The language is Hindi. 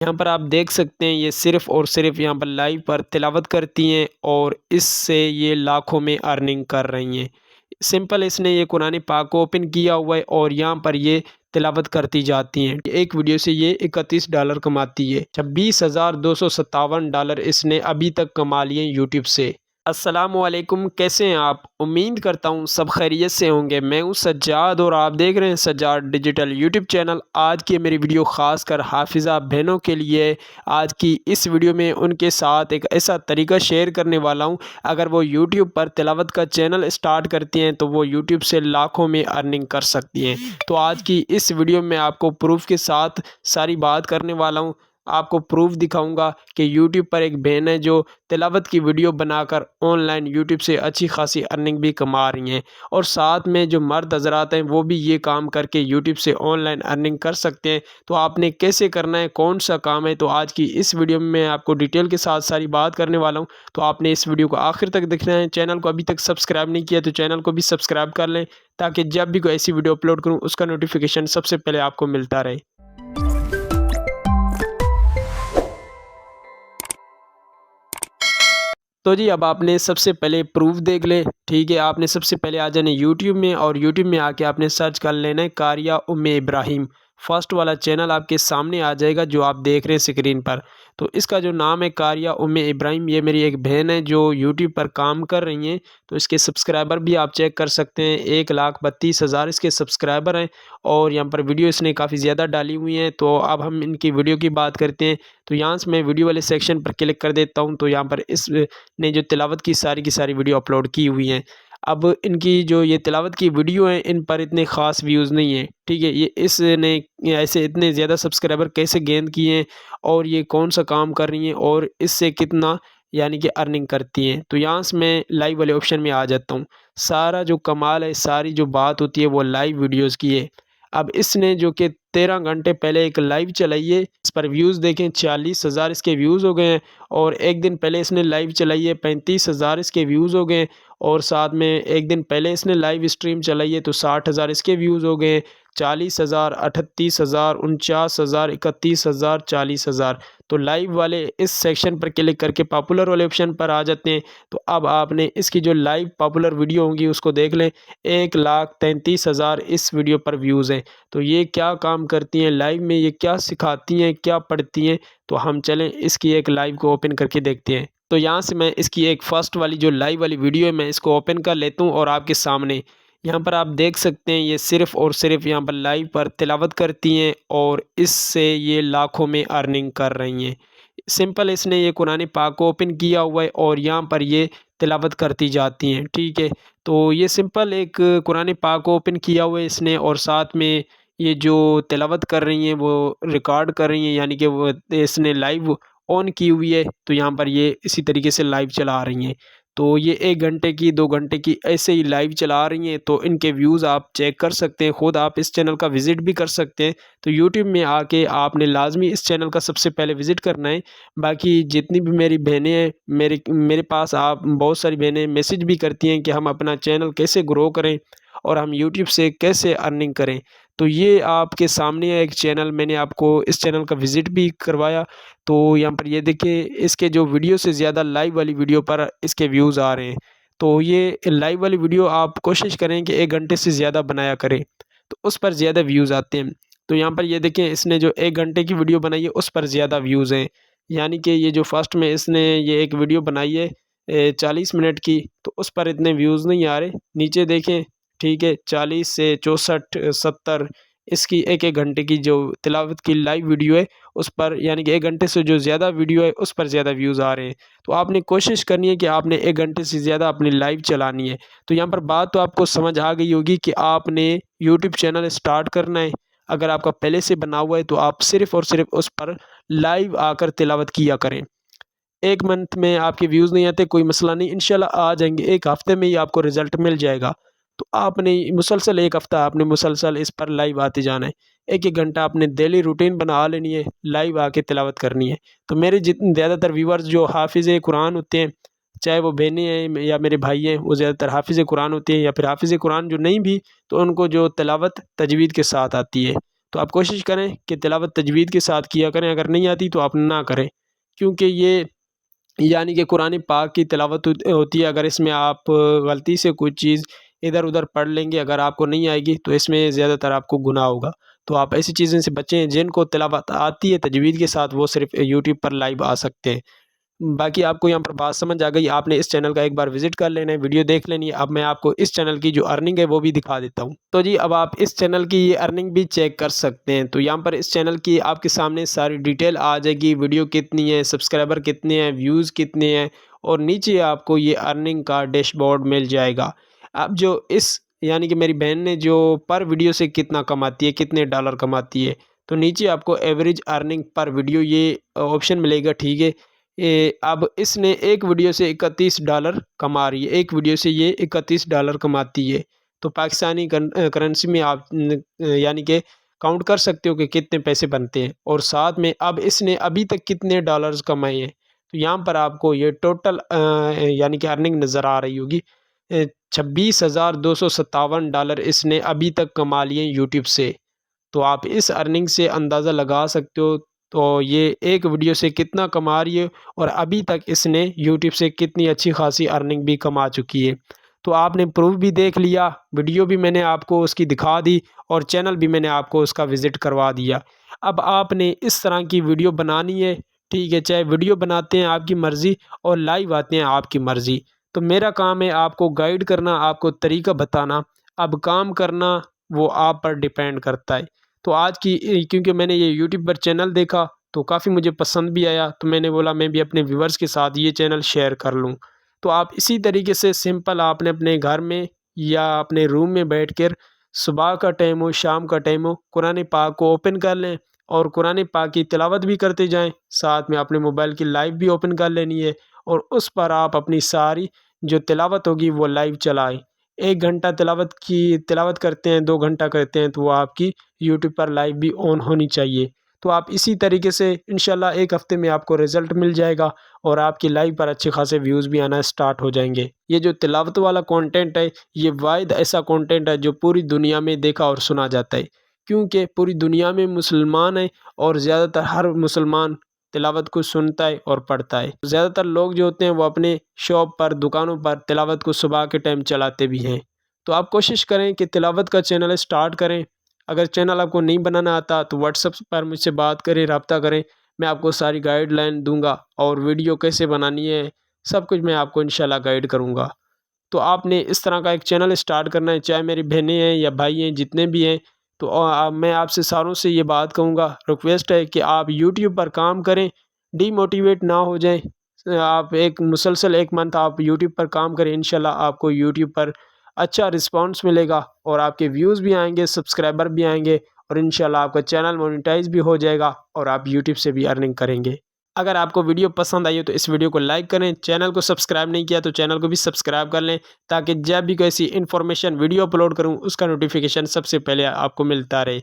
यहाँ पर आप देख सकते हैं ये सिर्फ़ और सिर्फ़ यहाँ पर लाइव पर तिलावत करती हैं और इससे ये लाखों में अर्निंग कर रही हैं। सिंपल इसने ये कुरान पाक को ओपन किया हुआ है और यहाँ पर ये तिलावत करती जाती हैं। एक वीडियो से ये $31 कमाती है। $26,257 इसने अभी तक कमा लिए यूट्यूब से। अस्सलामुअलैकुम, कैसे हैं आप? उम्मीद करता हूँ सब खैरियत से होंगे। मैं हूँ सज्जाद और आप देख रहे हैं सज्जाद डिजिटल यूट्यूब चैनल। आज की मेरी वीडियो ख़ास कर हाफिज़ा बहनों के लिए। आज की इस वीडियो में उनके साथ एक ऐसा तरीका शेयर करने वाला हूँ, अगर वो यूट्यूब पर तिलावत का चैनल स्टार्ट करती हैं तो वो यूट्यूब से लाखों में अर्निंग कर सकती हैं। तो आज की इस वीडियो में आपको प्रूफ के साथ सारी बात करने वाला हूँ। आपको प्रूफ दिखाऊंगा कि यूट्यूब पर एक बहन है जो तिलावत की वीडियो बनाकर ऑनलाइन यूट्यूब से अच्छी खासी अर्निंग भी कमा रही हैं, और साथ में जो मर्द हजरात हैं वो भी ये काम करके यूट्यूब से ऑनलाइन अर्निंग कर सकते हैं। तो आपने कैसे करना है, कौन सा काम है, तो आज की इस वीडियो में मैं आपको डिटेल के साथ सारी बात करने वाला हूँ। तो आपने इस वीडियो को आखिर तक देखना है। चैनल को अभी तक सब्सक्राइब नहीं किया तो चैनल को भी सब्सक्राइब कर लें, ताकि जब भी कोई ऐसी वीडियो अपलोड करूँ उसका नोटिफिकेशन सबसे पहले आपको मिलता रहे। तो जी अब आपने सबसे पहले प्रूफ देख ले, ठीक है। आपने सबसे पहले आ जाना यूट्यूब में और यूट्यूब में आके आपने सर्च कर लेना है कारिया उम्मे इब्राहिम। फर्स्ट वाला चैनल आपके सामने आ जाएगा जो आप देख रहे हैं स्क्रीन पर। तो इसका जो नाम है कारिया उम्मे इब्राहिम, ये मेरी एक बहन है जो यूट्यूब पर काम कर रही हैं। तो इसके सब्सक्राइबर भी आप चेक कर सकते हैं, 1,32,000 इसके सब्सक्राइबर हैं और यहाँ पर वीडियो इसने काफ़ी ज़्यादा डाली हुई हैं। तो अब हम इनकी वीडियो की बात करते हैं। तो यहाँ से मैं वीडियो वाले सेक्शन पर क्लिक कर देता हूँ। तो यहाँ पर इस ने जो तिलावत की सारी वीडियो अपलोड की हुई हैं। अब इनकी जो ये तिलावत की वीडियो हैं इन पर इतने ख़ास व्यूज़ नहीं हैं, ठीक है। ये इसने ऐसे इतने ज़्यादा सब्सक्राइबर कैसे गेन किए हैं और ये कौन सा काम कर रही हैं और इससे कितना यानी कि अर्निंग करती हैं। तो यहाँ से मैं लाइव वाले ऑप्शन में आ जाता हूँ। सारा जो कमाल है, सारी जो बात होती है वो लाइव वीडियोज़ की है। अब इसने जो कि 13 घंटे पहले एक लाइव चलाई है, इस पर व्यूज़ देखें 40,000 इसके व्यूज़ हो गए हैं। और एक दिन पहले इसने लाइव चलाई है, 35,000 इसके व्यूज़ हो गए हैं। और साथ में एक दिन पहले इसने लाइव स्ट्रीम चलाई है तो 60,000 इसके व्यूज़ हो गए हैं। 40,000, 38,000, 49,000, 31,000, 40,000। तो लाइव वाले इस सेक्शन पर क्लिक करके पॉपुलर वाले ऑप्शन पर आ जाते हैं। तो अब आपने इसकी जो लाइव पॉपुलर वीडियो होंगी उसको देख लें। 1,33,000 इस वीडियो पर व्यूज़ हैं। तो ये क्या काम करती हैं लाइव में, ये क्या सिखाती हैं, क्या पढ़ती हैं, तो हम चलें इसकी एक लाइव को ओपन करके देखते हैं। तो यहाँ से मैं इसकी एक फ़र्स्ट वाली जो लाइव वाली वीडियो है मैं इसको ओपन कर लेता हूँ और आपके सामने यहाँ पर आप देख सकते हैं ये सिर्फ़ और सिर्फ़ यहाँ पर लाइव पर तिलावत करती हैं और इससे ये लाखों में अर्निंग कर रही हैं। सिंपल इसने ये कुरान पाक को ओपन किया हुआ है और यहाँ पर ये तिलावत करती जाती हैं, ठीक है। तो ये सिंपल एक कुरान पाक को ओपन किया हुआ है इसने और साथ में ये जो तिलावत कर रही हैं वो रिकॉर्ड कर रही हैं, यानी कि वो इसने लाइव ऑन की हुई है। तो यहाँ पर ये इसी तरीके से लाइव चला रही हैं। तो ये 1 घंटे की 2 घंटे की ऐसे ही लाइव चला रही हैं। तो इनके व्यूज़ आप चेक कर सकते हैं, ख़ुद आप इस चैनल का विज़िट भी कर सकते हैं। तो यूट्यूब में आके आपने लाज़मी इस चैनल का सबसे पहले विज़िट करना है। बाकी जितनी भी मेरी बहनें हैं, मेरे पास आप बहुत सारी बहनें मैसेज भी करती हैं कि हम अपना चैनल कैसे ग्रो करें और हम यूट्यूब से कैसे अर्निंग करें। तो ये आपके सामने है एक चैनल, मैंने आपको इस चैनल का विज़िट भी करवाया। तो यहाँ पर ये देखिए इसके जो वीडियो से ज़्यादा लाइव वाली वीडियो पर इसके व्यूज़ आ रहे हैं। तो ये लाइव वाली वीडियो आप कोशिश करें कि 1 घंटे से ज़्यादा बनाया करें, तो उस पर ज़्यादा व्यूज़ आते हैं। तो यहाँ पर ये देखें इसने जो 1 घंटे की वीडियो बनाई है उस पर ज़्यादा व्यूज़ हैं। यानी कि ये जो फर्स्ट में इसने ये एक वीडियो बनाई है 40 मिनट की, तो उस पर इतने व्यूज़ नहीं आ रहे। नीचे देखें, ठीक है, 40 से 64, 70 इसकी 1-1 घंटे की जो तिलावत की लाइव वीडियो है उस पर, यानी कि 1 घंटे से जो ज़्यादा वीडियो है उस पर ज़्यादा व्यूज़ आ रहे हैं। तो आपने कोशिश करनी है कि आपने 1 घंटे से ज़्यादा अपनी लाइव चलानी है। तो यहाँ पर बात तो आपको समझ आ गई होगी कि आपने यूट्यूब चैनल स्टार्ट करना है। अगर आपका पहले से बना हुआ है तो आप सिर्फ़ और सिर्फ़ उस पर लाइव आकर तिलावत किया करें। 1 मंथ में आपके व्यूज़ नहीं आते, कोई मसला नहीं, इंशाल्लाह आ जाएँगे। 1 हफ़्ते में ही आपको रिज़ल्ट मिल जाएगा। तो आपने मुसलसल 1 हफ़्ता आपने मुसलसल इस पर लाइव आते जाना है। 1-1 घंटा आपने डेली रूटीन बना लेनी है, लाइव आके तिलावत करनी है। तो मेरे जितने ज़्यादातर व्यूअर्स जो हाफ़िज़ कुरान होते हैं, चाहे वो बहनें हैं या मेरे भाई हैं, वो ज़्यादातर हाफ़िज़ कुरान होते हैं, या फिर हाफ़िज़ कुरान जो नहीं भी, तो उनको जो तिलावत तजवीद के साथ आती है। तो आप कोशिश करें कि तिलावत तजवीद के साथ किया करें, अगर नहीं आती तो आप ना करें, क्योंकि ये यानी कि कुरान पाक की तिलावत होती है। अगर इसमें आप गलती से कोई चीज़ इधर-उधर पढ़ लेंगे, अगर आपको नहीं आएगी तो इसमें ज़्यादातर आपको गुनाह होगा। तो आप ऐसी चीज़ों से बचें, जिनको तिलावत आती है तजवीद के साथ वो सिर्फ़ यूट्यूब पर लाइव आ सकते हैं। बाकी आपको यहाँ पर बात समझ आ गई, आपने इस चैनल का एक बार विज़िट कर लेना है, वीडियो देख लेनी है। अब मैं आपको इस चैनल की जो अर्निंग है वो भी दिखा देता हूँ। तो जी अब आप इस चैनल की ये अर्निंग भी चेक कर सकते हैं। तो यहाँ पर इस चैनल की आपके सामने सारी डिटेल आ जाएगी, वीडियो कितनी है, सब्सक्राइबर कितने हैं, व्यूज़ कितने हैं और नीचे आपको ये अर्निंग का डैशबोर्ड मिल जाएगा। अब जो इस यानी कि मेरी बहन ने जो पर वीडियो से कितना कमाती है, कितने डॉलर कमाती है, तो नीचे आपको एवरेज अर्निंग पर वीडियो ये ऑप्शन मिलेगा, ठीक है। अब इसने एक वीडियो से $31 कमा रही है, एक वीडियो से ये $31 कमाती है। तो पाकिस्तानी करेंसी में आप यानी कि काउंट कर सकते हो कि कितने पैसे बनते हैं और साथ में अब इसने अभी तक कितने डॉलर्स कमाए हैं। तो यहाँ पर आपको ये टोटल यानी कि अर्निंग नज़र आ रही होगी। $26,257 इसने अभी तक कमा लिए यूट्यूब से। तो आप इस अर्निंग से अंदाज़ा लगा सकते हो, तो ये एक वीडियो से कितना कमा रही है और अभी तक इसने यूट्यूब से कितनी अच्छी खासी अर्निंग भी कमा चुकी है। तो आपने प्रूफ भी देख लिया, वीडियो भी मैंने आपको उसकी दिखा दी और चैनल भी मैंने आपको उसका विज़िट करवा दिया। अब आपने इस तरह की वीडियो बनानी है, ठीक है, चाहे वीडियो बनाते हैं आपकी मर्ज़ी और लाइव आते हैं आपकी मर्ज़ी। तो मेरा काम है आपको गाइड करना, आपको तरीका बताना, अब काम करना वो आप पर डिपेंड करता है। तो आज की क्योंकि मैंने ये यूट्यूब पर चैनल देखा तो काफ़ी मुझे पसंद भी आया, तो मैंने बोला मैं भी अपने व्यूअर्स के साथ ये चैनल शेयर कर लूँ। तो आप इसी तरीके से सिंपल आपने अपने घर में या अपने रूम में बैठकर सुबह का टाइम हो, शाम का टाइम हो, कुरान पाक को ओपन कर लें और कुरान पाक की तिलावत भी करते जाएँ। साथ में अपने मोबाइल की लाइव भी ओपन कर लेनी है और उस पर आप अपनी सारी जो तिलावत होगी वो लाइव चलाएँ। 1 घंटा तिलावत करते हैं, 2 घंटा करते हैं, तो वो आपकी यूट्यूब पर लाइव भी ऑन होनी चाहिए। तो आप इसी तरीके से इंशाल्लाह 1 हफ़्ते में आपको रिज़ल्ट मिल जाएगा और आपकी लाइव पर अच्छे खासे व्यूज़ भी आना स्टार्ट हो जाएँगे। ये जो तिलावत वाला कंटेंट है, ये वाहिद ऐसा कंटेंट है जो पूरी दुनिया में देखा और सुना जाता है। क्योंकि पूरी दुनिया में मुसलमान हैं और ज़्यादातर हर मुसलमान तिलावत को सुनता है और पढ़ता है। ज़्यादातर लोग जो होते हैं वो अपने शॉप पर, दुकानों पर तिलावत को सुबह के टाइम चलाते भी हैं। तो आप कोशिश करें कि तिलावत का चैनल स्टार्ट करें। अगर चैनल आपको नहीं बनाना आता तो व्हाट्सएप पर मुझसे बात करें, राब्ता करें। मैं आपको सारी गाइडलाइन दूँगा और वीडियो कैसे बनानी है, सब कुछ मैं आपको इंशाल्लाह गाइड करूँगा। तो आपने इस तरह का एक चैनल स्टार्ट करना है, चाहे मेरी बहनें हैं या भाई हैं, जितने भी हैं। तो मैं आपसे सारों से ये बात कहूँगा, रिक्वेस्ट है कि आप यूट्यूब पर काम करें, डीमोटिवेट ना हो जाएँ। आप एक मुसलसल 1 मंथ आप यूट्यूब पर काम करें, इंशाल्लाह आपको यूट्यूब पर अच्छा रिस्पॉन्स मिलेगा और आपके व्यूज़ भी आएँगे, सब्सक्राइबर भी आएँगे और इंशाल्लाह आपका चैनल मोनेटाइज़ भी हो जाएगा और आप यूट्यूब से भी अर्निंग करेंगे। अगर आपको वीडियो पसंद आई हो तो इस वीडियो को लाइक करें, चैनल को सब्सक्राइब नहीं किया तो चैनल को भी सब्सक्राइब कर लें, ताकि जब भी कोई ऐसी इन्फॉर्मेशन वीडियो अपलोड करूं उसका नोटिफिकेशन सबसे पहले आपको मिलता रहे।